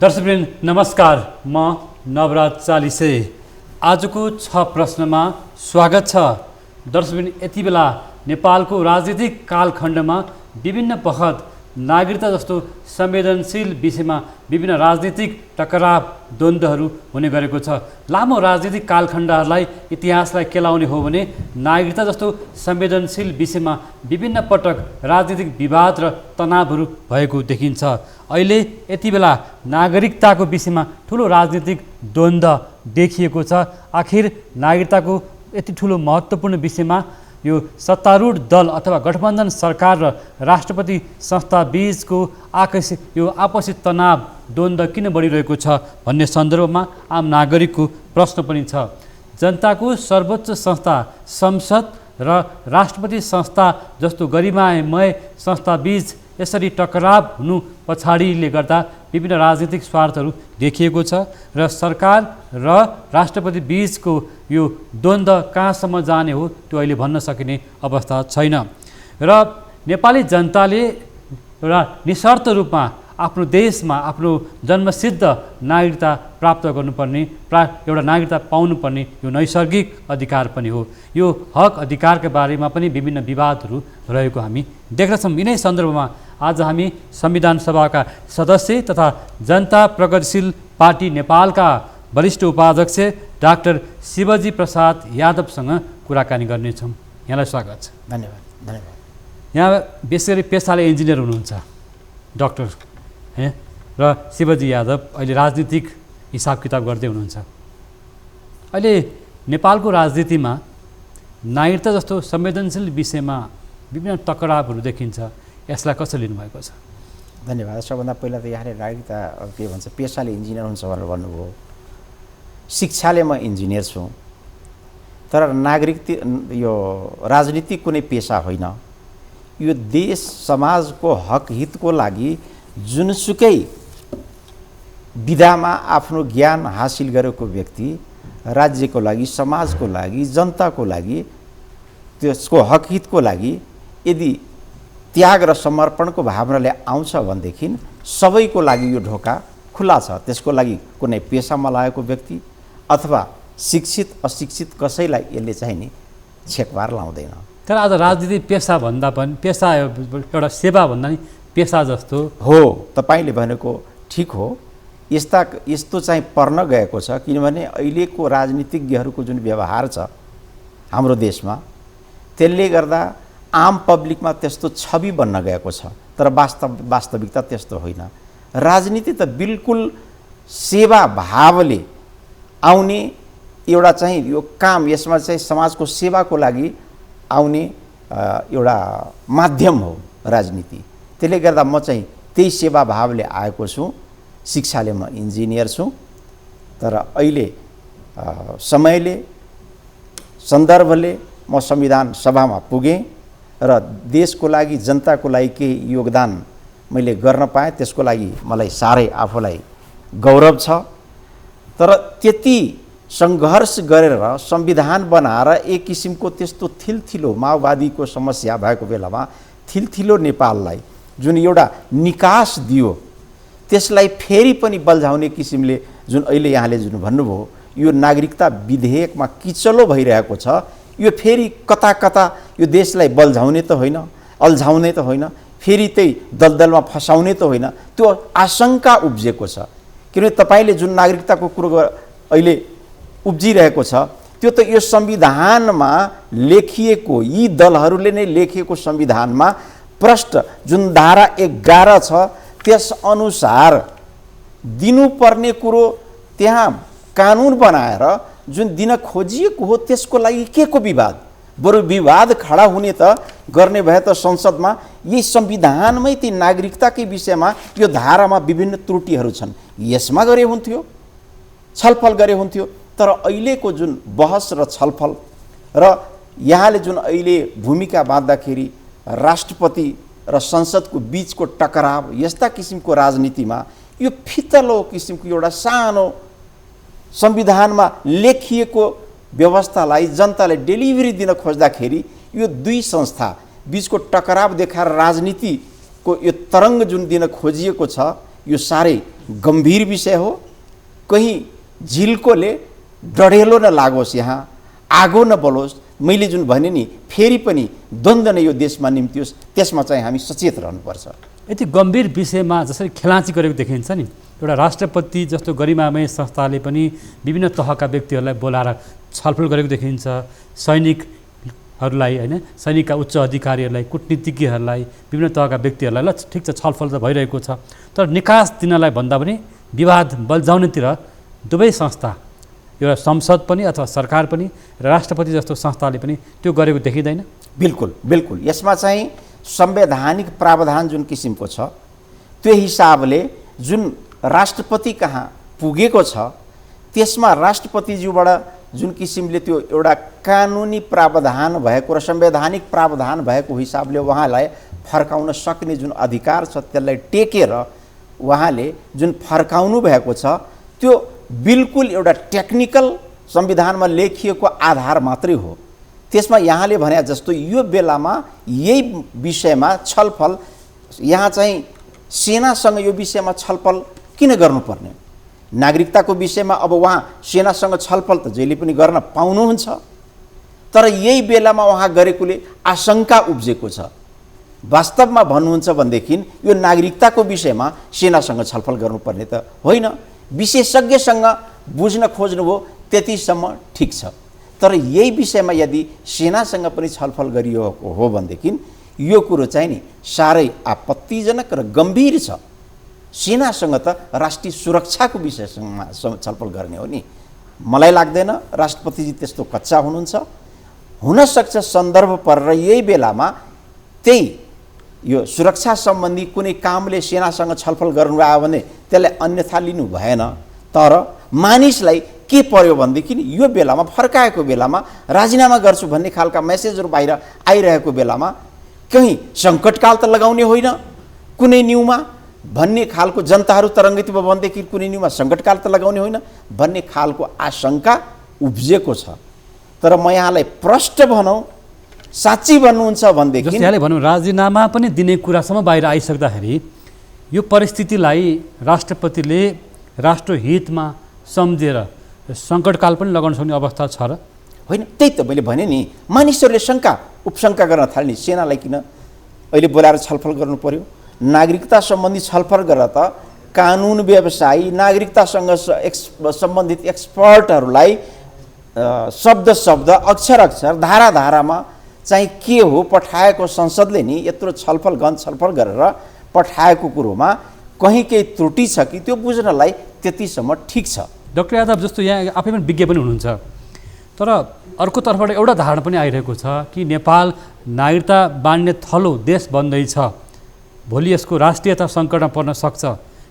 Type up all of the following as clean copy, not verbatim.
दर्शकवृन्द नमस्कार, म नवराज चालिसे। आजको 6 प्रश्नमा स्वागत छ। दर्शकवृन्द, यति बेला नेपालको राजनीतिक कालखण्डमा विभिन्न बखत नागरिकता जस्तो संवेदनशील विषयमा विभिन्न राजनीतिक टकराव द्वन्द्वहरू हुने गरेको छ। लामो राजनीतिक कालखण्डहरूलाई इतिहासलाई केलाउने हो भने नागरिकता जस्तो संवेदनशील विषयमा विभिन्न पटक राजनीतिक विवाद र तनावहरू भएको देखिन्छ। अहिले यति बेला नागरिकताको विषयमा ठुलो राजनीतिक द्वन्द्व देखिएको छ। आखिर नागरिकताको यति ठुलो महत्त्वपूर्ण विषयमा यो सत्तारूढ दल अथवा गठबन्धन सरकार र राष्ट्रपति संस्था बीचको आपसी तनाव द्वन्द्व किन बढिरहेको छ भन्ने सन्दर्भमा आम नागरिकको प्रश्न पनि छ। जनताको सर्वोच्च संस्था संसद र राष्ट्रपति संस्था जस्तो गरिमामय संस्था बीच यसरी टकराव हुनु पछाडिले गर्दा विभिन्न राजनीतिक स्वार्थहरू देखिएको छ र सरकार र राष्ट्रपति बीचको यो द्वन्द्व कहाँसम्म जाने हो त्यो अहिले भन्न सकिने अवस्था छैन। र नेपाली जनताले एउटा निशर्त रूपमा आफ्नो देशमा आफ्नो जन्मसिद्ध नागरिकता प्राप्त गर्नुपर्ने, एउटा नागरिकता पाउनुपर्ने यो नैसर्गिक अधिकार पनि हो। यो हक अधिकारका बारेमा पनि विभिन्न विवादहरू रहेको हामी देख्दछौँ। यिनै सन्दर्भमा आज हामी संविधान सभाका सदस्य तथा जनता प्रगतिशील पार्टी नेपालका वरिष्ठ उपाध्यक्ष डाक्टर शिवजी प्रसाद यादवसँग कुराकानी गर्नेछौँ। यहाँलाई स्वागत छ। धन्यवाद। धन्यवाद। यहाँ विशेष गरी पेसाले इन्जिनियर हुनुहुन्छ डाक्टर र शिवजी यादव अहिले राजनीतिक हिसाब किताब गर्दै हुनुहुन्छ। अहिले नेपालको राजनीतिमा नागरिकता जस्तो संवेदनशील विषयमा विभिन्न टकरावहरू देखिन्छ। यसलाई कसरी लिनुभएको छ? धन्यवाद। सबभन्दा पहिला त यहाँले नागरिकता के भन्छ पेसाले इन्जिनियर हुन्छ भनेर भन्नुभयो। शिक्षाले म इन्जिनियर छु, तर यो राजनीति कुनै पेसा होइन। यो देश समाजको हक हितको लागि जुनसुकै विधामा आफ्नो ज्ञान हासिल गरेको व्यक्ति राज्यको लागि, समाजको लागि, जनताको लागि, त्यसको हक हितको लागि यदि त्याग र समर्पणको भावनाले आउँछ भनेदेखि सबैको लागि यो ढोका खुला छ। त्यसको लागि कुनै पेसामा लागेको व्यक्ति अथवा शिक्षित अशिक्षित कसैलाई यसले चाहिँ नि छेकबार लाउँदैन। तर आज राजनीति पेसा भन्दा पनि पेसा एउटा सेवा भन्दा नि पेसा जस्तो हो। तपाईँले भनेको ठिक हो। यस्तो चाहिँ पर्न गएको छ, किनभने अहिलेको राजनीतिज्ञहरूको जुन व्यवहार छ हाम्रो देशमा, त्यसले गर्दा आम पब्लिकमा त्यस्तो छवि बन्न गएको छ। तर वास्तविकता त्यस्तो होइन। राजनीति त बिल्कुल सेवा भावले आउने एउटा चाहिँ यो काम, यसमा चाहिँ समाजको सेवाको लागि आउने एउटा माध्यम हो राजनीति। त्यसले गर्दा म चाहिँ त्यही सेवा भावले आएको छु। शिक्षाले म इन्जिनियर छु, तर अहिले समयले सन्दर्भले म संविधान सभामा पुगेँ र देशको लागि जनताको लागि केही योगदान मैले गर्न पाएँ। त्यसको लागि मलाई साह्रै आफूलाई गौरव छ। तर त्यति सङ्घर्ष गरेर संविधान बनाएर एक किसिमको त्यस्तो थिलथिलो माओवादीको समस्या भएको बेलामा थिलथिलो नेपाललाई जुन एउटा निकास दियो, त्यसलाई फेरि पनि बल्झाउने किसिमले जुन अहिले यहाँले जुन भन्नुभयो यो नागरिकता विधेयकमा किचलो भइरहेको छ, यो फेरि कता कता यो देशलाई बल्झाउने त होइन, अल्झाउने त होइन, फेरि त्यही दलदलमा फसाउने त होइन, त्यो आशंका उब्जेको छ। किनभने तपाईँले जुन नागरिकताको कुरो अहिले उब्जिरहेको छ त्यो त यो संविधानमा लेखिएको, यी दलहरूले नै लेखिएको संविधानमा प्रष्ट जुन धारा 11 छ त्यसअनुसार दिनुपर्ने कुरो त्यहाँ कानुन बनाएर जुन दिन खोजिएको हो त्यसको लागि के को विवाद? बरु विवाद खडा हुने त गर्ने भए त संसदमा यही संविधानमै ती नागरिकताकै विषयमा यो धारामा विभिन्न त्रुटिहरू छन्, यसमा गरे हुन्थ्यो, छलफल गरे हुन्थ्यो। तर अहिलेको जुन बहस र छलफल र यहाँले जुन अहिले भूमिका बाँध्दाखेरि राष्ट्रपति र संसदको बीचको टकराव, यस्ता किसिमको राजनीतिमा यो फितलो किसिमको एउटा सानो संविधानमा लेखिएको व्यवस्थालाई जनताले डेलिभरी दिन खोज्दाखेरि यो दुई संस्था बीचको टकराव देखाएर राजनीतिको यो तरङ्ग जुन दिन खोजिएको छ यो साह्रै गम्भीर विषय हो, कहीँ झिल्कोले डढेलो नलागोस्, यहाँ आगो नबलोस्। मैले जुन भने नि फेरि पनि द्वन्द्व नै यो देशमा निम्तियोस्, त्यसमा चाहिँ हामी सचेत रहनुपर्छ। यति गम्भीर विषयमा जसरी खेलाँची गरेको देखिन्छ नि, एउटा राष्ट्रपति जस्तो गरिमामय संस्थाले पनि विभिन्न तहका व्यक्तिहरूलाई बोलाएर छलफल गरेको देखिन्छ। सैनिकहरूलाई होइन, सैनिकका उच्च अधिकारीहरूलाई, कूटनीतिज्ञहरूलाई, विभिन्न तहका व्यक्तिहरूलाई ल ठिक छ छलफल त भइरहेको छ, तर निकास दिनलाई भन्दा पनि विवाद बल्झाउनेतिर दुवै संस्था, एउटा संसद पनि अथवा सरकार पनि र राष्ट्रपति जस्तो संस्थाले पनि त्यो गरेको देखिँदैन। बिल्कुल बिल्कुल, यसमा चाहिँ संवैधानिक प्रावधान जुन किसिमको छ त्यो हिसाबले जुन राष्ट्रपति कहाँ पुगेको छ त्यसमा राष्ट्रपतिज्यूबाट जुन किसिमले त्यो एउटा कानुनी प्रावधान भएको र संवैधानिक प्रावधान भएको हिसाबले उहाँलाई फर्काउन सक्ने जुन अधिकार छ त्यसलाई टेकेर उहाँले जुन फर्काउनु भएको छ त्यो बिल्कुल एउटा टेक्निकल संविधानमा लेखिएको आधार मात्रै हो। त्यसमा यहाँले भने जस्तो यो बेलामा यही विषयमा छलफल, यहाँ चाहिँ सेनासँग यो विषयमा छलफल किन गर्नुपर्ने? नागरिकताको विषयमा अब उहाँ सेनासँग छलफल त जहिले पनि गर्न पाउनुहुन्छ, तर यही बेलामा उहाँ गरेकोले आशंका उब्जेको छ। वास्तवमा भन्नुहुन्छ भनेदेखि यो नागरिकताको विषयमा सेनासँग छलफल गर्नुपर्ने त होइन, विशेषज्ञसँग बुझ्न खोज्नुभयो त्यतिसम्म ठिक छ, तर यही विषयमा यदि सेनासँग पनि छलफल गरिएको हो भनेदेखि यो कुरो चाहिँ नि साह्रै आपत्तिजनक र गम्भीर छ। सेनासँग त राष्ट्रिय सुरक्षाको विषयसँग छलफल गर्ने हो नि। मलाई लाग्दैन राष्ट्रपतिजी त्यस्तो कच्चा हुनुहुन्छ। हुनसक्छ सन्दर्भ परेर यही बेलामा त्यही यो सुरक्षा सम्बन्धी कुनै कामले सेनासँग छलफल गर्नुभयो भने त्यसलाई अन्यथा लिनु भएन, तर मानिसलाई के पर्यो भनेदेखि यो बेलामा फर्काएको बेलामा राजीनामा गर्छु भन्ने खालका मेसेजहरू बाहिर आइरहेको बेलामा कहीँ सङ्कटकाल त लगाउने होइन कुनै न्युमा भन्ने खालको जनताहरू तरङ्गित भयो भनेदेखि कुनै न्युमा सङ्कटकाल त लगाउने होइन भन्ने खालको आशंका उब्जेको छ। तर म यहाँलाई प्रष्ट भनौँ, साँच्ची भन्नुहुन्छ भनेदेखि जस्तै भनौँ राजीनामा पनि दिने कुरासम्म बाहिर आइसक्दाखेरि यो परिस्थितिलाई राष्ट्रपतिले राष्ट्रहितमा सम्झेर सङ्कटकाल पनि लगाउन सक्ने अवस्था छ र होइन? त्यही त मैले भने नि, मानिसहरूले उपशङ्का गर्न थाल्ने सेनालाई किन अहिले बोलाएर छलफल गर्नु पर्यो? नागरिकता सम्बन्धी छलफल गरेर त कानुन व्यवसायी, नागरिकतासँग सम्बन्धित एक्सपर्टहरूलाई शब्द अक्षर धारा धारामा चाहिँ के हो पठाएको संसदले नि यत्रो छलफल गरेर पठाएको कुरोमा कहीँ केही त्रुटि छ कि त्यो बुझ्नलाई त्यतिसम्म ठिक छ। डाक्टर यादव जस्तो यहाँ आफै पनि विज्ञ पनि हुनुहुन्छ, तर अर्को तर्फबाट एउटा धारणा पनि आइरहेको छ कि नेपाल नागरिकता बाँड्ने थलो देश बन्दैछ, भोलि यसको राष्ट्रियता सङ्कटमा पर्न सक्छ,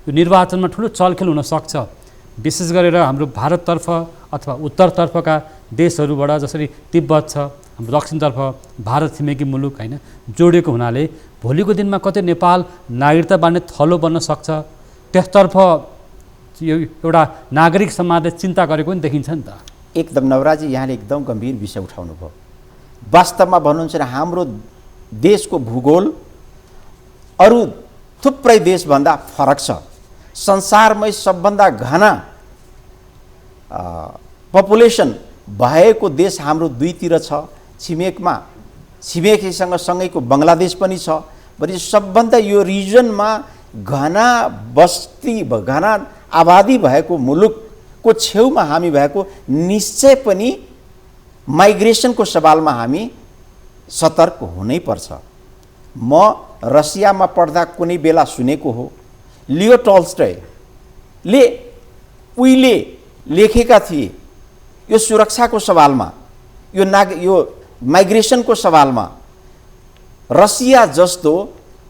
यो निर्वाचनमा ठुलो चलखेल हुन सक्छ। विशेष गरेर हाम्रो भारततर्फ अथवा उत्तरतर्फका देशहरूबाट जसरी तिब्बत छ, हाम्रो दक्षिणतर्फ भारत छिमेकी मुलुक होइन जोडिएको हुनाले भोलिको दिनमा कतै नेपाल नागरिकता बाँड्ने थलो बन्न सक्छ, त्यसतर्फ यो एउटा नागरिक समाजले चिन्ता गरेको पनि देखिन्छ नि त। एकदम नवराजी, यहाँले एकदम गम्भीर विषय उठाउनु भयो। वास्तवमा भन्नुहुन्छ भने हाम्रो देशको भूगोल अरू थुप्रै देशभन्दा फरक छ। संसारमै सबभन्दा घना पपुलेसन भएको देश हाम्रो दुईतिर छ, छिमेकीसँग सँगैको बङ्गलादेश पनि छ। भने सबभन्दा यो रिजनमा घना बस्ती घना आबादी भएको मुलुकको छेउमा हामी भएको निश्चय पनि माइग्रेसनको सवालमा हामी सतर्क हुनै पर्छ। म रसियामा पढ्दा कुनै बेला सुनेको हो, लियो टल्स्टयले उहिले लेखेका थिए यो सुरक्षाको सवालमा, यो माइग्रेसनको सवालमा रसिया जस्तो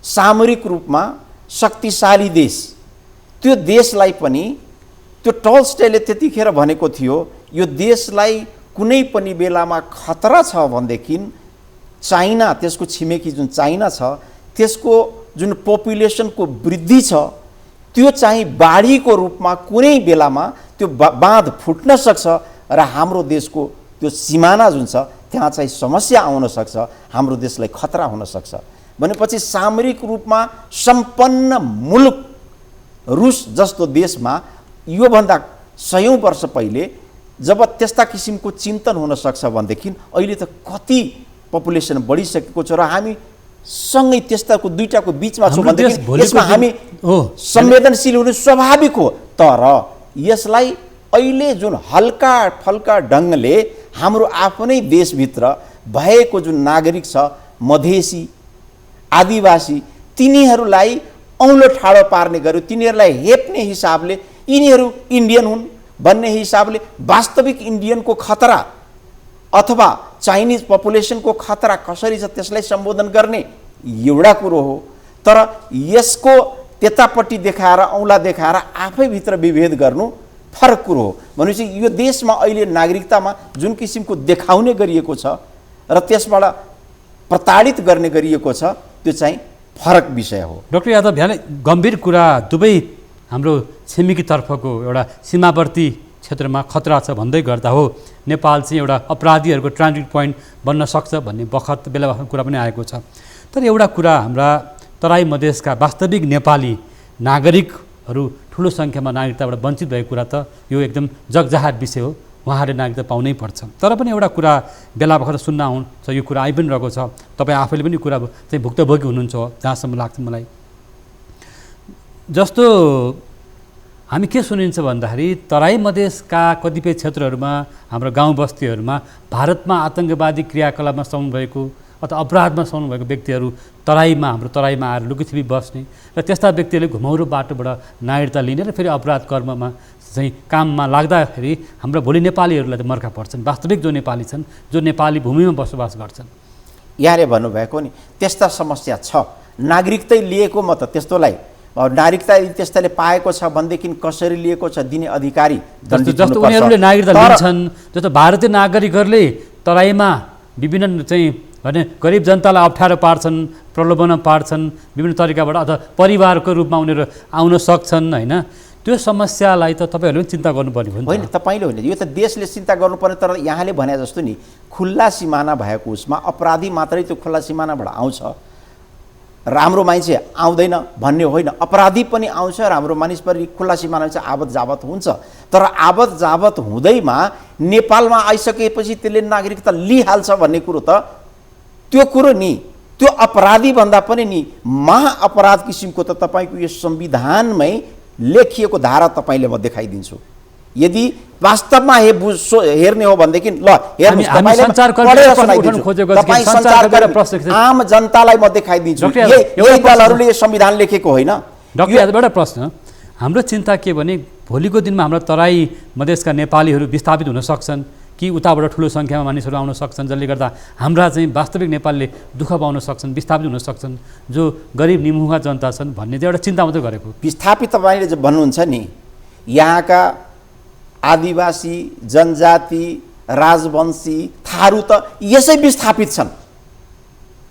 सामरिक रूपमा शक्तिशाली देश, त्यो देशलाई पनि त्यो टल्स्टयले त्यतिखेर भनेको थियो यो देशलाई कुनै पनि बेलामा खतरा छ भनेदेखि चाइना, त्यसको छिमेकी जुन चाइना छ त्यसको जुन पपुलेसनको वृद्धि छ त्यो चाहिँ बाढीको रूपमा कुनै बेलामा त्यो बाँध फुट्न सक्छ र हाम्रो देशको त्यो सिमाना जुन छ त्यहाँ चाहिँ समस्या आउन सक्छ, हाम्रो देशलाई खतरा हुन सक्छ। भनेपछि सामरिक रूपमा सम्पन्न मुलुक रुस जस्तो देशमा योभन्दा 100औं वर्ष पहिले जब त्यस्ता किसिमको चिन्तन हुन सक्छ भनेदेखि अहिले त कति पपुलेसन बढिसकेको छ र हामी सँगै त्यस्ताको दुईटाको बीचमा छौँ भनेदेखि यसमा हामी संवेदनशील हुनु स्वाभाविक हो। तर यसलाई अहिले जुन हल्का फल्का ढङ्गले हाम्रो आफ्नै देशभित्र भएको जुन नागरिक छ, मधेसी, आदिवासी, तिनीहरूलाई औँलो ठाडो पार्ने गर्यो, तिनीहरूलाई हेप्ने हिसाबले यिनीहरू इन्डियन हुन् भन्ने हिसाबले वास्तविक इन्डियनको खतरा अथवा चाइनिज पपुलेसनको खतरा कसरी छ त्यसलाई सम्बोधन गर्ने एउटा कुरो हो। तर यसको त्यतापट्टि देखाएर औँला देखाएर आफैभित्र विभेद गर्नु फरक कुरो हो। भनेपछि यो देशमा अहिले नागरिकतामा जुन किसिमको देखाउने गरिएको छ र त्यसबाट प्रताडित गर्ने गरिएको छ त्यो चाहिँ फरक विषय हो। डाक्टर यादव, भ्याले गम्भीर कुरा दुवै हाम्रो छिमेकीतर्फको एउटा सीमावर्ती क्षेत्रमा खतरा छ भन्दै गर्दा हो नेपाल चाहिँ एउटा अपराधीहरूको ट्रान्जिट पोइन्ट बन्न सक्छ भन्ने बखत बेला बखत कुरा पनि आएको छ। तर एउटा कुरा हाम्रा तराई मधेसका वास्तविक नेपाली नागरिकहरू ठुलो सङ्ख्यामा नागरिकताबाट वञ्चित भएको कुरा त यो एकदम जगजाहार विषय हो, उहाँहरूले नागरिकता पाउनै पर्छ। तर पनि एउटा कुरा बेला बखत सुन्न आउँछ, यो कुरा आइ पनि रहेको छ, तपाईँ आफैले पनि कुरा चाहिँ भुक्तभोगी हुनुहुन्छ जहाँसम्म लाग्छ मलाई। जस्तो हामी के सुनिन्छ भन्दाखेरि तराई मधेसका कतिपय क्षेत्रहरूमा हाम्रो गाउँ बस्तीहरूमा भारतमा आतङ्कवादी क्रियाकलापमा साउनु भएको अथवा अपराधमा साउनु भएको व्यक्तिहरू हाम्रो तराईमा आएर लुकीछिपी बस्ने र त्यस्ता व्यक्तिहरूले घुमाउरो बाटोबाट नागरिकता लिने र फेरि अपराध कर्ममा चाहिँ काममा लाग्दाखेरि हाम्रो भोलि नेपालीहरूलाई त मर्का पर्छन्, वास्तविक जो नेपाली छन्, जो नेपाली भूमिमा बसोबास गर्छन्। यहाँले भन्नुभएको नि त्यस्ता समस्या छ। नागरिकतै लिएको म त त्यस्तोलाई नागरिकता त्यस्ताले पाएको छ भनेदेखि कसरी लिएको छ दिने अधिकारी जस्तो उनीहरूले नागरिकता लिन्छन्, जस्तो भारतीय नागरिकहरूले तराईमा विभिन्न चाहिँ भने गरिब जनतालाई अप्ठ्यारो पार्छन्, प्रलोभनमा पार्छन्, विभिन्न तरिकाबाट अथवा परिवारको रूपमा उनीहरू आउन सक्छन् होइन। त्यो समस्यालाई त तपाईँहरूले पनि चिन्ता गर्नुपर्ने हो। होइन, तपाईँले होइन, यो त देशले चिन्ता गर्नुपर्ने। तर यहाँले भने जस्तो नि खुल्ला सिमाना भएको उसमा अपराधी मात्रै त्यो खुल्ला सिमानाबाट आउँछ, राम्रो मान्छे आउँदैन भन्ने होइन, अपराधी पनि आउँछ र हाम्रो मानिस पनि खुल्ला सिमाना चाहिँ आवत जावत हुन्छ। तर आवत जावत हुँदैमा नेपालमा आइसकेपछि त्यसले नागरिकता लिइहाल्छ भन्ने कुरो त त्यो कुरो नि त्यो अपराधी भन्दा पनि नि महाअपराध किसिमको त तपाईँको यो संविधानमै लेखिएको धारा तपाईँले म देखाइदिन्छु। यदि वास्तवमा हेर्ने हो भनेदेखि ल हेर्नुहोस्, आम जनतालाई म देखाइदिन्छु, यही दलहरूले संविधान लेखेको होइन। डाक्टर यादव, एउटा प्रश्न, हाम्रो चिन्ता के भने भोलिको दिनमा हाम्रो तराई मधेसका नेपालीहरू विस्थापित हुन सक्छन् कि उताबाट ठुलो सङ्ख्यामा मानिसहरू आउन सक्छन्, जसले गर्दा हाम्रा चाहिँ वास्तविक नेपालीले दुःख पाउन सक्छन्, विस्थापित हुन सक्छन्, जो गरिब निमुखा जनता छन् भन्ने चाहिँ एउटा चिन्ता मात्रै गरेको। विस्थापित तपाईँले जो भन्नुहुन्छ नि, यहाँका आदिवासी, जनजाति, राजवंशी, थारू त यसै विस्थापित छन्।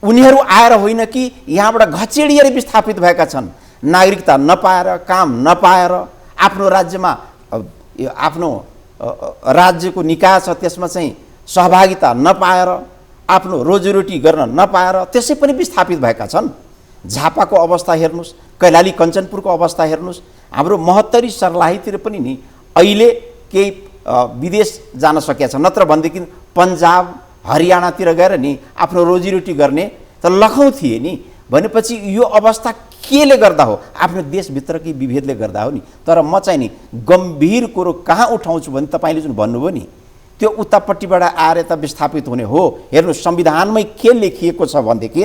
उनीहरू आएर होइन कि यहाँबाट घचेडिएर विस्थापित भएका छन्, नागरिकता नपाएर, काम नपाएर, आफ्नो राज्यमा आफ्नो राज्यको निकाय छ त्यसमा चाहिँ सहभागिता नपाएर, आफ्नो रोजीरोटी गर्न नपाएर त्यसै पनि विस्थापित भएका छन्। झापाको अवस्था हेर्नुहोस्, कैलाली कञ्चनपुरको अवस्था हेर्नुहोस्, हाम्रो महोत्तरी सर्लाहीतिर पनि नि अहिले केही विदेश जान सकेका छ, नत्र भनेदेखि पन्जाब हरियाणातिर गएर नि आफ्नो रोजीरोटी गर्ने त लखौँ थिए नि। भनेपछि यो अवस्था केले गर्दा हो? आफ्नो देशभित्रकै विभेदले गर्दा हो नि। तर म चाहिँ नि गम्भीर कुरो कहाँ उठाउँछु भने तपाईँले जुन भन्नुभयो नि त्यो उतापट्टिबाट आएर त विस्थापित हुने हो। हेर्नुहोस्, संविधानमै के लेखिएको छ भनेदेखि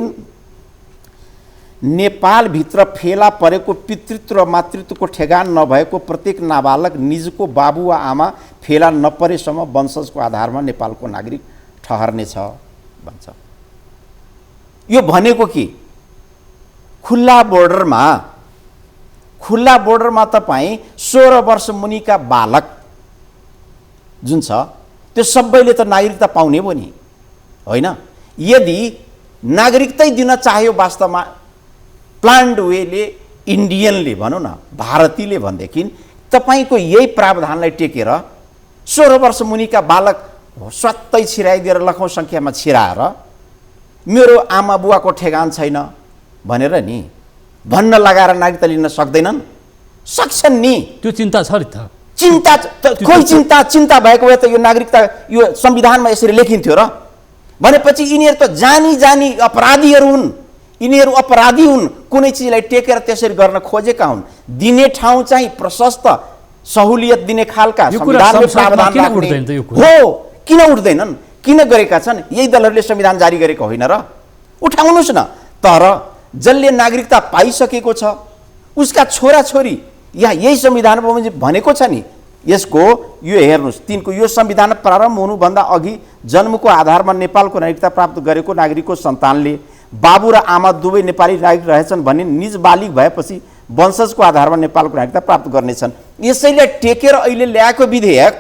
नेपालभित्र फेला परेको पितृत्व र मातृत्वको ठेगान नभएको प्रत्येक नाबालक निजको बाबु वा आमा फेला नपरेसम्म वंशजको आधारमा नेपालको नागरिक ठहर्नेछ भन्छ। यो भनेको कि खुल्ला बोर्डरमा तपाईँ 16 वर्ष मुनिका बालक जुन छ त्यो सबैले त नागरिकता पाउने हो नि, होइन? यदि नागरिकतै दिन चाह्यो वास्तवमा प्लान्ड वेले इन्डियनले भनौँ न भारतीयले भनेदेखि तपाईँको यही प्रावधानलाई टेकेर 16 वर्ष मुनिका बालक स्वात्तै छिराइदिएर लाखौँ सङ्ख्यामा छिराएर मेरो आमा बुवाको ठेगान छैन भनेर नि भन्न लगाएर नागरिकता लिन सक्दैनन्। सक्छन् नि। त्यो चिन्ता छ नि त। चिन्ता खोइ चिन्ता भएको भए त यो नागरिकता यो संविधानमा यसरी लेखिन्थ्यो र? भनेपछि यिनीहरू त जानी अपराधीहरू हुन्, यिनीहरू अपराधी हुन्, कुनै चिजलाई टेकेर त्यसरी गर्न खोजेका हुन्। दिने ठाउँ चाहिँ प्रशस्त सहुलियत दिने खालका संविधानले प्रावधान राख्ने हो, किन उठ्दैनन्? किन गरेका छन्? यही दलहरूले संविधान जारी गरेको होइन र? उठाउनुहोस् न। तर जसले नागरिकता पाइसकेको छ उसका छोराछोरी यहाँ यही संविधान भनेको छ नि, यसको यो हेर्नुहोस्, तिनको यो संविधान प्रारम्भ हुनुभन्दा अघि जन्मको आधारमा नेपालको नागरिकता प्राप्त गरेको नागरिकको सन्तानले बाबु र आमा दुवै नेपाली नागरिक रहेछन् भने निज बालिग भएपछि वंशजको आधारमा नेपालको नागरिकता प्राप्त गर्नेछन्। यसैले टेकेर अहिले ल्याएको विधेयक,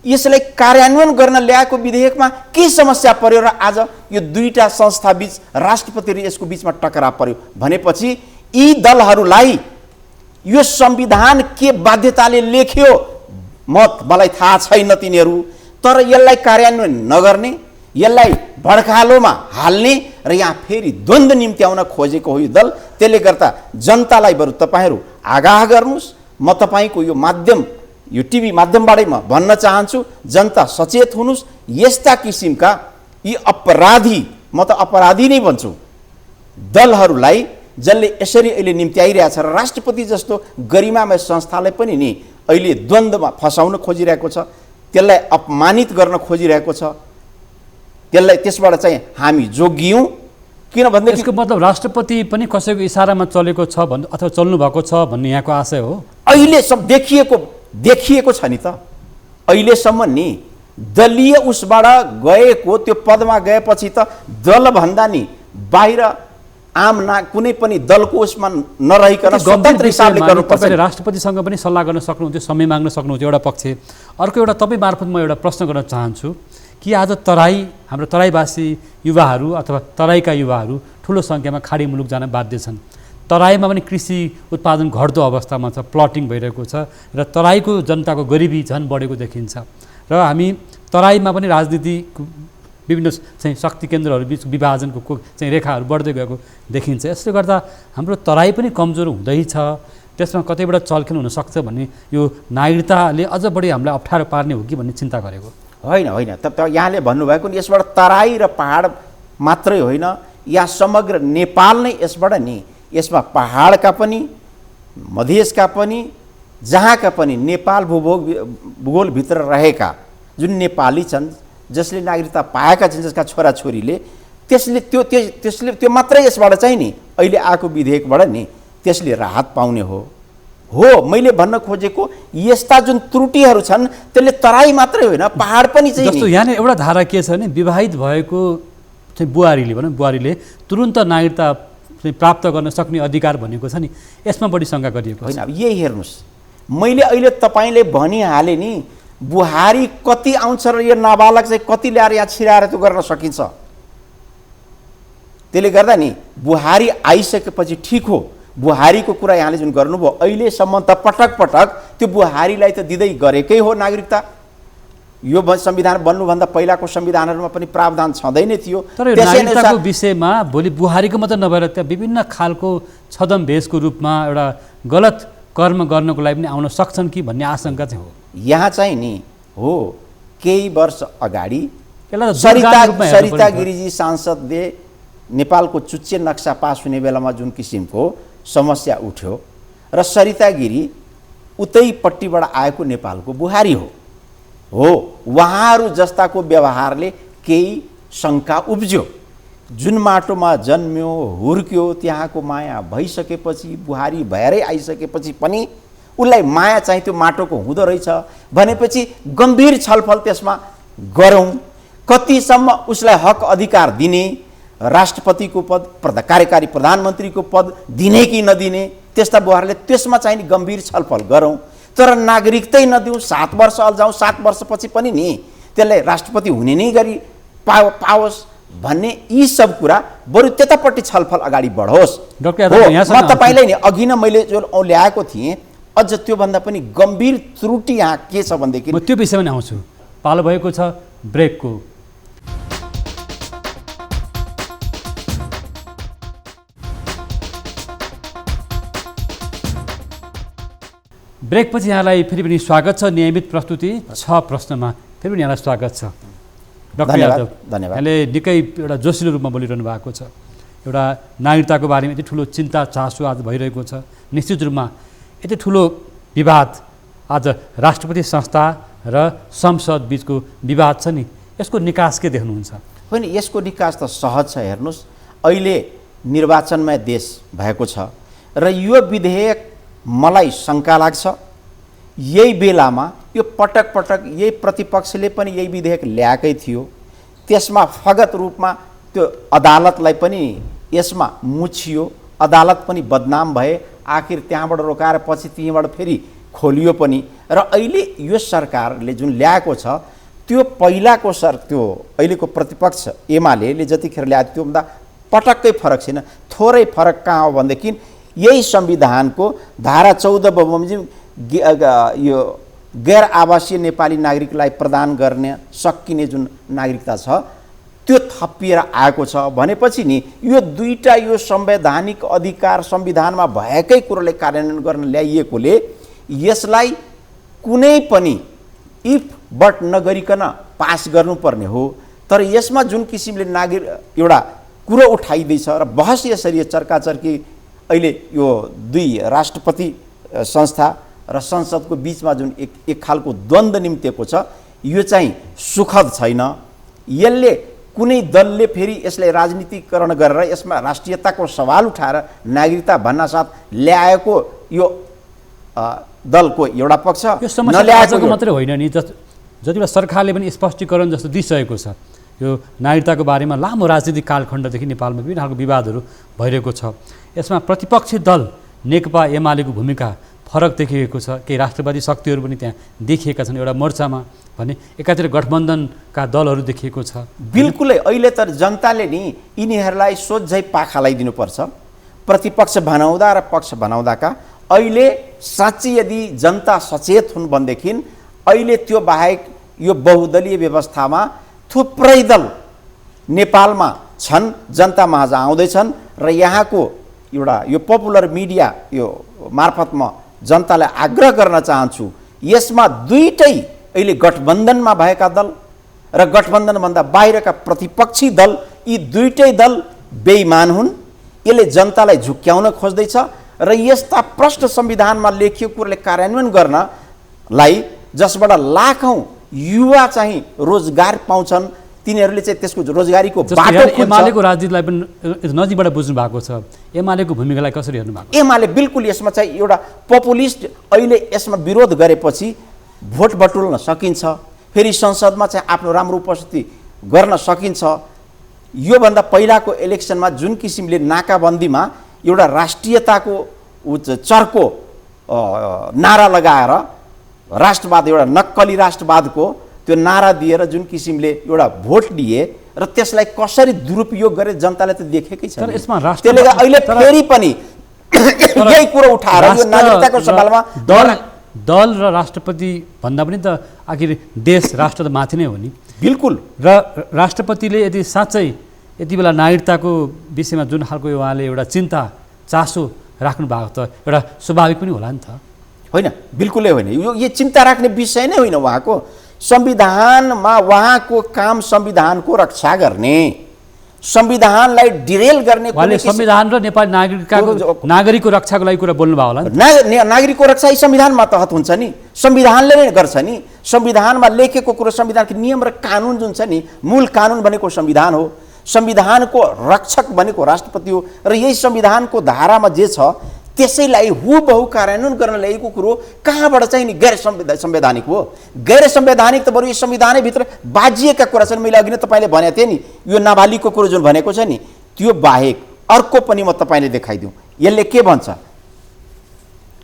यसलाई कार्यान्वयन गर्न ल्याएको विधेयकमा के समस्या पर्यो र आज यो दुईटा संस्था बीच, राष्ट्रपति र यसको बीचमा टकराव पर्यो भनेपछि यी दलहरूलाई यो संविधान के बाध्यताले लेख्यो मलाई थाहा छैन तिनीहरू, तर यसलाई कार्यान्वयन नगर्ने, यसलाई भड्कालोमा हाल्ने र यहाँ फेरि द्वन्द्व निम्त्याउन खोजेको हो यो दल। त्यसले गर्दा जनतालाई बरु तपाईँहरू आगाह गर्नुहोस्। म तपाईँको यो माध्यम, यो टिभी माध्यमबाटै म भन्न चाहन्छु, जनता सचेत हुनुहोस्। यस्ता किसिमका यी अपराधी, म त अपराधी नै भन्छु, दलहरूलाई जसले यसरी अहिले निम्त्याइरहेछ र राष्ट्रपति जस्तो गरिमामय संस्थालाई पनि नि अहिले द्वन्द्वमा फसाउन खोजिरहेको छ, त्यसलाई अपमानित गर्न खोजिरहेको छ, त्यसलाई त्यसबाट चाहिँ हामी जोगियौँ। किनभने यसको मतलब राष्ट्रपति पनि कसैको इसारामा चलेको छ भन्ने अथवा चल्नु भएको छ भन्ने यहाँको आशय हो। अहिलेसम्म देखिएको छ नि त। अहिलेसम्म नि दलीय उसबाट गएको, त्यो पदमा गएपछि त दलभन्दा नि बाहिर आम कुनै पनि दलको उसमा नरहिकन स्वतन्त्र हिसाबले गर्नुपर्छ। तपाईँले राष्ट्रपतिसँग पनि सल्लाह गर्न सक्नुहुन्थ्यो, समय माग्न सक्नुहुन्थ्यो, एउटा पक्ष। अर्को एउटा तपाईँ मार्फत म एउटा प्रश्न गर्न चाहन्छु कि आज हाम्रो तराईवासी युवाहरू अथवा तराईका युवाहरू ठुलो सङ्ख्यामा खाडी मुलुक जान बाध्य छन्। तराईमा पनि कृषि उत्पादन घट्दो अवस्थामा छ, प्लटिङ भइरहेको छ र तराईको जनताको गरिबी झन् बढेको देखिन्छ। र हामी तराईमा पनि राजनीतिक विभिन्न चाहिँ शक्ति केन्द्रहरू बिच विभाजनको चाहिँ रेखाहरू बढ्दै गएको देखिन्छ। यसले गर्दा हाम्रो तराई पनि कमजोर हुँदैछ, त्यसमा कतैबाट चलखेल हुनसक्छ भन्ने यो नागरिकताले अझ बढी हामीलाई अप्ठ्यारो पार्ने हो कि भन्ने चिन्ता गरेको। होइन, यहाँले भन्नुभएको नि यसबाट तराई र पहाड मात्रै होइन, यहाँ समग्र नेपाल नै यसबाट नि, यसमा पहाडका पनि, मधेसका पनि, जहाँका पनि नेपाल भूगोलभित्र रहेका जुन नेपाली छन्, जसले नागरिकता पाएका छन्, जसका छोराछोरीले, त्यसले त्यो मात्रै यसबाट चाहिँ नि अहिले आएको विधेयकबाट नि त्यसले राहत पाउने हो। मैले भन्न खोजेको यस्ता जुन त्रुटिहरू छन् त्यसले तराई मात्रै होइन, पहाड पनि चाहिँ। जस्तो यहाँनिर एउटा धारा के छ भने विवाहित भएको चाहिँ बुहारीले तुरुन्त नागरिकता चाहिँ प्राप्त गर्न सक्ने अधिकार भनेको छ नि, यसमा बढी शङ्का गरिएको होइन। अब यही हेर्नुहोस्, मैले अहिले तपाईँले भनिहालेँ नि, बुहारी कति आउँछ र यो नाबालक चाहिँ कति ल्याएर यहाँ छिराएर त्यो गर्न सकिन्छ। त्यसले गर्दा नि बुहारी आइसकेपछि ठिक हो। बुहारीको कुरा यहाँले जुन गर्नुभयो, अहिलेसम्म त पटक त्यो बुहारीलाई त दिँदै गरेकै हो नागरिकता। यो संविधान बन्नुभन्दा पहिलाको संविधानहरूमा पनि प्रावधान छँदै नै थियो। तर यो नागरिकताको विषयमा भोलि बुहारीको मात्र नभएर त्यहाँ विभिन्न खालको छदमभेषको रूपमा एउटा गलत कर्म गर्नको लागि पनि आउन सक्छन् कि भन्ने आशंका चाहिँ हो। यहाँ चाहिँ नि हो, केही वर्ष अगाडि सरिता गिरिजी सांसदले नेपालको चुच्चे नक्सा पास हुने बेलामा जुन किसिमको समस्या उठ्यो र सरिता गिरी उतैपट्टिबाट आएको नेपालको बुहारी हो, उहाँहरू जस्ताको व्यवहारले केही शङ्का उब्ज्यो। जुन माटोमा जन्म्यो, हुर्क्यो, त्यहाँको माया भइसकेपछि, बुहारी भएरै आइसकेपछि पनि उसलाई माया चाहिँ त्यो माटोको हुँदो रहेछ भनेपछि गम्भीर छलफल त्यसमा गरौँ। कतिसम्म उसलाई हक अधिकार दिने, राष्ट्रपतिको पद, कार्यकारी प्रधानमन्त्रीको पद दिने कि नदिने, त्यस्ता बुहारले त्यसमा चाहिँ नि गम्भीर छलफल गरौँ। तर नागरिकतै नदिउँ, 7 वर्ष अल्झाउँ, 7 वर्षपछि पनि नि त्यसलाई राष्ट्रपति हुने नै गरी पाओस् भन्ने यी सब कुरा बरु त्यतापट्टि छलफल अगाडि बढोस्। म तपाईँलाई नि अघि नै मैले जो ल्याएको थिएँ, अझ त्योभन्दा पनि गम्भीर त्रुटि यहाँ के छ भनेदेखि म त्यो विषयमा नै आउँछु। पालो भएको छ ब्रेकको। ब्रेकपछि यहाँलाई फेरि पनि स्वागत छ। नियमित प्रस्तुति 6 प्रश्नमा फेरि पनि यहाँलाई स्वागत छ। डाक्टर यादव, धन्यवाद। यहाँले निकै एउटा जोसिलो रूपमा बोलिरहनु भएको छ। एउटा नागरिकताको बारेमा यति ठुलो चिन्ता चासो आज भइरहेको छ। निश्चित रूपमा यति ठुलो विवाद आज राष्ट्रपति संस्था र संसद बिचको विवाद छ नि, यसको निकास के देख्नुहुन्छ? होइन, यसको निकास त सहज छ। हेर्नुहोस्, अहिले निर्वाचनमय देश भएको छ र यो विधेयक मलाई शङ्का लाग्छ यही बेलामा यो पटक पटक यही प्रतिपक्षले पनि यही विधेयक ल्याएकै थियो, त्यसमा फगत रूपमा त्यो अदालतलाई पनि यसमा मुछियो, अदालत पनि बदनाम भए, आखिर त्यहाँबाट रोकाएर पछि त्यहीँबाट फेरि खोलियो पनि। र अहिले यो सरकारले जुन ल्याएको छ त्यो पहिलाको त्यो अहिलेको प्रतिपक्ष एमाले जतिखेर ल्याएको त्योभन्दा पटक्कै फरक छैन। थोरै फरक कहाँ हो भनेदेखि यही संविधानको धारा 14 बमोजिम यो गैर आवासीय नेपाली नागरिकलाई प्रदान गर्ने सकिने जुन नागरिकता छ त्यो थपिएर आएको छ भनेपछि नि यो दुईटा यो संवैधानिक अधिकार संविधानमा भएकै कुरोलाई कार्यान्वयन गर्न ल्याइएकोले यसलाई कुनै पनि इफ बट नगरिकन पास गर्नुपर्ने हो। तर यसमा जुन किसिमले एउटा कुरो उठाइँदैछ र बहस यसरी चर्काचर्की अहिले यो दुई राष्ट्रपति संस्था र संसदको बीचमा जुन एक खालको द्वन्द्व निम्तेको छ यो चाहिँ सुखद छैन। यसले कुनै दलले फेरि यसलाई राजनीतिकरण गरेर यसमा राष्ट्रियताको सवाल उठाएर नागरिकता भन्नासाथ ल्याएको यो दलको एउटा पक्ष यो समस्या मात्रै होइन नि, जति बेला सरकारले पनि स्पष्टीकरण जस्तो दिइसकेको छ यो नागरिकताको बारेमा लामो राजनीतिक कालखण्डदेखि नेपालमा विभिन्न खालको विवादहरू भइरहेको छ। यसमा प्रतिपक्षी दल नेकपा एमालेको भूमिका फरक देखिएको छ। केही राष्ट्रवादी शक्तिहरू पनि त्यहाँ देखिएका छन् एउटा मोर्चामा भने, एकातिर गठबन्धनका दलहरू देखिएको छ। बिल्कुलै अहिले त जनताले नि यिनीहरूलाई सोझै पाखा लगाइदिनुपर्छ, प्रतिपक्ष भनाउँदा र पक्ष भनाउँदाका। अहिले साँच्चै यदि जनता सचेत हुन् भनेदेखि अहिले त्यो बाहेक यो बहुदलीय व्यवस्थामा थुप्रै दल नेपालमा छन्, जनतामा आज आउँदैछन् र यहाँको एउटा यो पपुलर मिडिया यो मार्फत म जनतालाई आग्रह गर्न चाहन्छु, यसमा दुईटै अहिले गठबन्धनमा भएका दल र गठबन्धनभन्दा बाहिरका प्रतिपक्षी दल, यी दुईटै दल बेइमान हुन्। यसले जनतालाई झुक्क्याउन खोज्दैछ र यस्ता प्रष्ट संविधानमा लेखिएको कुराले कार्यान्वयन गर्नलाई जसबाट लाखौँ युवा चाहिँ रोजगार पाउँछन्, तिनीहरूले चाहिँ त्यसको रोजगारीको बाटो खोज्छ। एमालेको राजनीतिलाई पनि नजिकबाट बुझ्नु भएको छ, एमालेको भूमिकालाई कसरी हेर्नु भएको? एमाले बिल्कुल यसमा चाहिँ एउटा पपुलिस्ट अहिले यसमा विरोध गरेपछि भोट बटुल्न सकिन्छ, फेरि संसदमा चाहिँ आफ्नो राम्रो उपस्थिति गर्न सकिन्छ। योभन्दा पहिलाको इलेक्सनमा जुन किसिमले नाकाबन्दीमा एउटा राष्ट्रियताको चर्को नारा लगाएर राष्ट्रवाद एउटा नक्कली राष्ट्रवादको त्यो नारा दिएर जुन किसिमले एउटा भोट लिए र त्यसलाई कसरी दुरुपयोग गरे जनताले त देखेकै छ। त्यसले अहिले फेरि पनि यही कुरो उठाएर यो नागरिकताको सवालमा दल र राष्ट्रपति भन्दा पनि त आखिर देश राष्ट्र त माथि नै हो नि। बिल्कुल। र राष्ट्रपतिले यदि साँच्चै यति बेला नागरिकताको विषयमा जुन खालको उहाँले एउटा चिन्ता चासो राख्नु भएको त एउटा स्वाभाविक पनि होला नि त। होइन, बिल्कुलै होइन, यो चिन्ता राख्ने विषय नै होइन। उहाँको संविधानमा उहाँको काम संविधानको रक्षा गर्ने, संविधानलाई डिरेल गर्ने, संविधान र नेपाली नागरिकको रक्षाको लागि कुरा बोल्नु भयो होला। नागरिकको रक्षा यी संविधानमा तहत हुन्छ नि, संविधानले नै गर्छ नि। संविधानमा लेखेको कुरो, संविधानको नियम र कानुन जुन छ नि, मूल कानुन भनेको संविधान हो, संविधानको रक्षक भनेको राष्ट्रपति हो र यही संविधानको धारामा जे छ त्यसैलाई हुबहु कार्यान्वयन गर्न ल्याएको कुरो कहाँबाट चाहिँ नि गैर संवैधानिक हो। गैर संवैधानिक त बरु यो संविधानैभित्र बाजिएका कुरा छन्। मैले अघि नै तपाईँले भनेको थिएँ नि, यो नाबालिगको कुरो जुन भनेको छ नि, त्यो बाहेक अर्को पनि म तपाईँले देखाइदिउँ। यसले के भन्छ,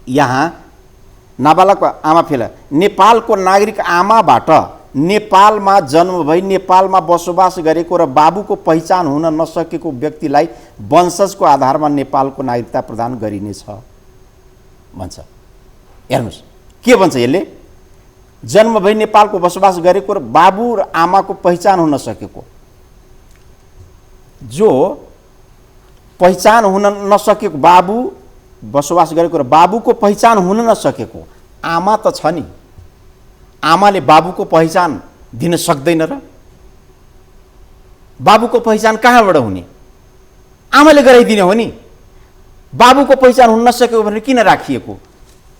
यहाँ नाबालक आमा फेला नेपालको नागरिक आमाबाट नेपालमा जन्म भई नेपालमा बसोबास गरेको र बाबुको पहिचान हुन नसकेको व्यक्तिलाई वंशजको आधारमा नेपालको नागरिकता प्रदान गरिनेछ भन्छ। हेर्नुहोस् के भन्छ यसले, जन्म भई नेपालको बसोबास गरेको र बाबु र आमाको पहिचान हुन नसकेको, जो पहिचान हुन नसकेको बाबु बसोबास गरेको र बाबुको पहिचान हुन नसकेको आमा त छ नि, आमाले बाबुको पहिचान दिन सक्दैन र? बाबुको पहिचान कहाँबाट हुने? आमाले गराइदिने हो नि। बाबुको पहिचान हुन नसक्यो भने किन राखिएको?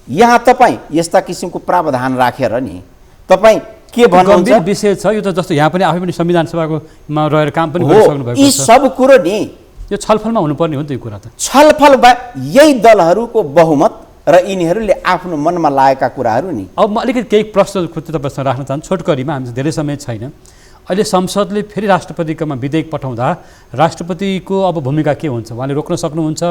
यहाँ तपाईँ यस्ता किसिमको प्रावधान राखेर नि तपाईँ के भन्नुहुन्छ? गम्भीर विषय छ यो त। जस्तो यहाँ पनि आफै पनि संविधान सभामा रहेर काम पनि गरिसक्नु भएको छ। यी सब कुरो नि यो छलफलमा हुनुपर्ने हो नि त यो कुरा त। छलफल यही दलहरूको बहुमत र यिनीहरूले आफ्नो मनमा लागेका कुराहरू नि। अब म अलिकति केही प्रश्न तपाईँसँग राख्न चाहन्छु छोटकरीमा, हामी धेरै समय छैन। अहिले संसदले फेरि राष्ट्रपतिकोमा विधेयक पठाउँदा राष्ट्रपतिको अब भूमिका के हुन्छ? उहाँले रोक्न सक्नुहुन्छ?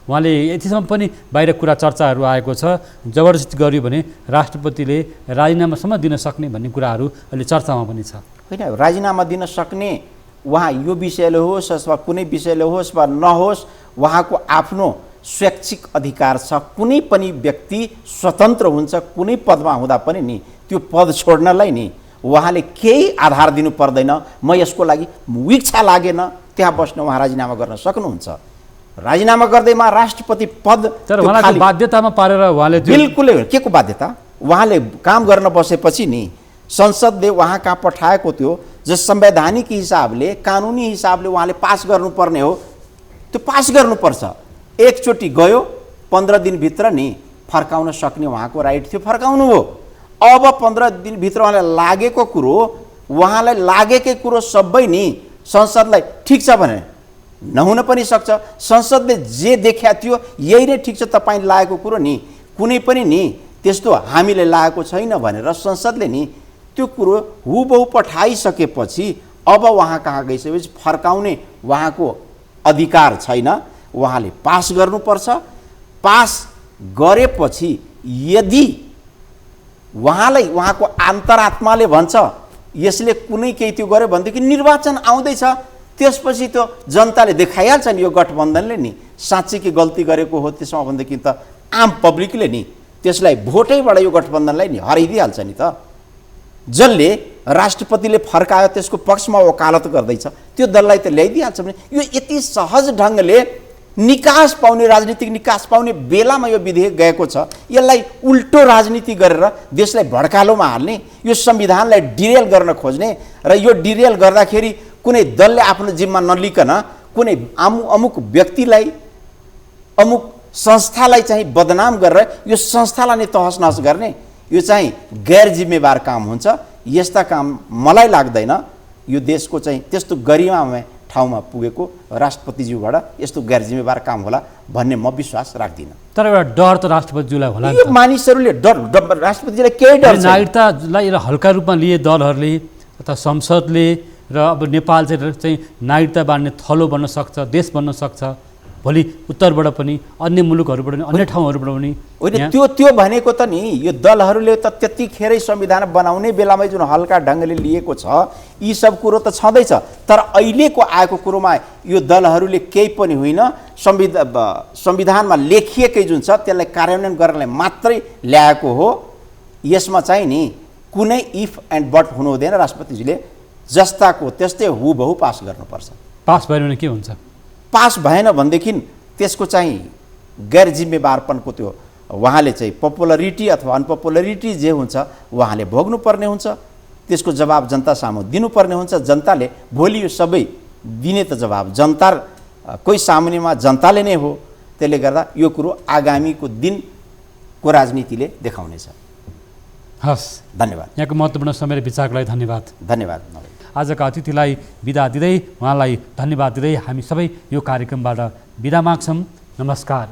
उहाँले यतिसम्म पनि बाहिर कुरा चर्चाहरू आएको छ जबरजस्ती गर्यो भने राष्ट्रपतिले राजीनामासम्म दिन सक्ने भन्ने कुराहरू अहिले चर्चामा पनि छ। होइन, राजीनामा दिन सक्ने उहाँ यो विषयले होस् अथवा कुनै विषयले होस् वा नहोस्, उहाँको आफ्नो स्वैच्छिक अधिकार छ। कुनै पनि व्यक्ति स्वतन्त्र हुन्छ कुनै पदमा हुँदा पनि नि त्यो पद छोड्नलाई नि उहाँले केही आधार दिनु पर्दैन। म यसको लागि इच्छा लागेन त्यहाँ बस्न, उहाँ राजीनामा गर्न सक्नुहुन्छ। राजीनामा गर्दैमा राष्ट्रपति पद तर उहाँलाई बाध्यतामा पारेर उहाँले बिल्कुलै के को बाध्यता? उहाँले काम गर्न बसेपछि नि संसदले उहाँ कहाँ पठाएको थियो जो संवैधानिक हिसाबले कानुनी हिसाबले उहाँले पास गर्नुपर्ने हो त्यो पास गर्नुपर्छ। एकचोटि गयो 15 दिनभित्र नि फर्काउन सक्ने उहाँको राइट थियो, फर्काउनु हो। अब 15 दिनभित्र उहाँलाई लागेको कुरो, उहाँलाई लागेकै कुरो सबै नि संसदलाई ठिक छ भने नहुन पनि सक्छ। संसदले जे देखा थियो यही नै ठिक छ तपाईँले लागेको कुरो नि कुनै पनि नि त्यस्तो हामीले लागेको छैन भनेर संसदले नि त्यो कुरो हुबहु पठाइसकेपछि अब उहाँ कहाँ गइसकेपछि फर्काउने उहाँको अधिकार छैन। उहाँले पास गर्नुपर्छ। पास गरेपछि यदि उहाँलाई उहाँको अन्तरात्माले भन्छ यसले कुनै केही त्यो गर्यो भनेदेखि निर्वाचन आउँदैछ, त्यसपछि त जनताले देखाइहाल्छ नि यो गठबन्धनले नि साँच्चै के गल्ती गरेको हो। त्यसमा भनेदेखि त आम पब्लिकले नि त्यसलाई भोटैबाट यो गठबन्धनलाई नि हराइदिइहाल्छ नि त। जसले राष्ट्रपतिले फर्कायो त्यसको पक्षमा वकालत गर्दैछ त्यो दललाई त ल्याइदिइहाल्छ भने यो यति सहज ढङ्गले निकास पाउने, राजनीतिक निकास पाउने बेलामा यो विधेयक गएको छ। यसलाई उल्टो राजनीति गरेर देशलाई भड्कालोमा हाल्ने, यो संविधानलाई डिरेल गर्न खोज्ने र यो डिरेल गर्दाखेरि कुनै दलले आफ्नो जिम्मा नलिकन कुनै अमुक व्यक्तिलाई अमुक संस्थालाई चाहिँ बदनाम गरेर यो संस्थालाई नै तहस नहस गर्ने, यो चाहिँ गैर जिम्मेवार काम हुन्छ। यस्ता काम मलाई लाग्दैन यो देशको चाहिँ त्यस्तो गरिमामय ठाउँमा पुगेको राष्ट्रपतिज्यूबाट यस्तो गैर जिम्मेवार काम होला भन्ने म विश्वास राख्दिनँ। तर एउटा डर त राष्ट्रपतिज्यूलाई होला नि त। मानिसहरूले डर राष्ट्रपतिजीलाई केही डर छैन। नागरिकतालाई हल्का रूपमा लिए दलहरूले अथवा संसदले र अब नेपाल चाहिँ नागरिकता बाँड्ने थलो बन्न सक्छ, देश बन्न सक्छ। भोलि उत्तरबाट पनि अन्य मुलुकहरूबाट पनि अन्य ठाउँहरूबाट पनि होइन त्यो भनेको त नि यो दलहरूले त त्यतिखेरै संविधान बनाउने बेलामै जुन हल्का ढङ्गले लिएको छ यी सब कुरो त छँदैछ। तर अहिलेको आएको कुरोमा यो दलहरूले केही पनि होइन, संविधानमा लेखिएकै जुन छ त्यसलाई कार्यान्वयन गर्नलाई मात्रै ल्याएको हो। यसमा चाहिँ नि कुनै इफ एन्ड बट हुनु हुँदैन। राष्ट्रपतिजीले जस्ताको त्यस्तै हुबहु पास गर्नुपर्छ। पास भएन भने के हुन्छ? पास भएन भनेदेखि त्यसको चाहिँ गैर जिम्मेवारपनको त्यो उहाँले चाहिँ पपुलरिटी अथवा अनपपुलरिटी जे हुन्छ उहाँले भोग्नुपर्ने हुन्छ। त्यसको जवाब जनता सामु दिनुपर्ने हुन्छ। जनताले भोलि यो सबै दिने त जवाब जनता कोही सामुन्नेमा जनताले नै हो। त्यसले गर्दा यो कुरो आगामीको दिनको राजनीतिले देखाउनेछ। हस्, धन्यवाद। यहाँको महत्त्वपूर्ण समय र विचारको लागि धन्यवाद। धन्यवाद। आजका अतिथिलाई बिदा दिँदै उहाँलाई धन्यवाद दिँदै हामी सबै यो कार्यक्रमबाट बिदा माग्छौँ। नमस्कार।